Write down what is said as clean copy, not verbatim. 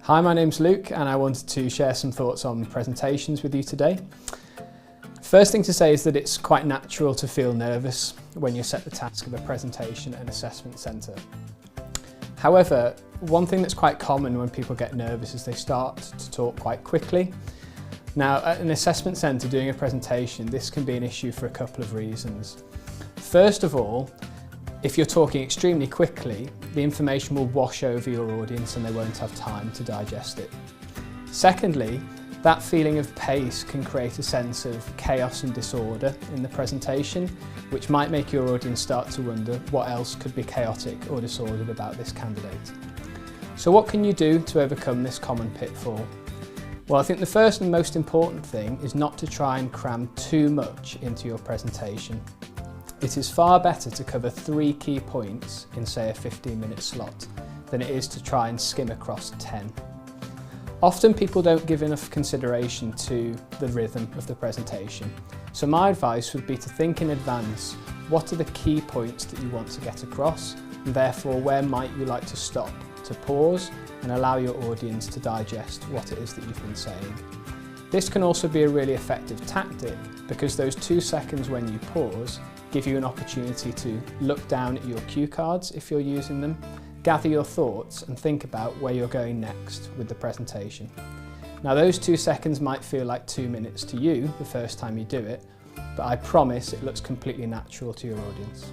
Hi, my name's Luke and I wanted to share some thoughts on presentations with you today. First thing to say is that it's quite natural to feel nervous when you're set the task of a presentation at an assessment centre. However, one thing that's quite common when people get nervous is they start to talk quite quickly. Now, at an assessment centre doing a presentation, this can be an issue for a couple of reasons. First of all, if you're talking extremely quickly, the information will wash over your audience and they won't have time to digest it. Secondly, that feeling of pace can create a sense of chaos and disorder in the presentation, which might make your audience start to wonder what else could be chaotic or disordered about this candidate. So what can you do to overcome this common pitfall? Well, I think the first and most important thing is not to try and cram too much into your presentation. It is far better to cover 3 key points in, say, a 15-minute slot than it is to try and skim across 10. Often people don't give enough consideration to the rhythm of the presentation. So my advice would be to think in advance, what are the key points that you want to get across, and therefore where might you like to stop, to pause and allow your audience to digest what it is that you've been saying. This can also be a really effective tactic because those 2 seconds when you pause give you an opportunity to look down at your cue cards if you're using them, gather your thoughts and think about where you're going next with the presentation. Now those 2 seconds might feel like 2 minutes to you the first time you do it, but I promise it looks completely natural to your audience.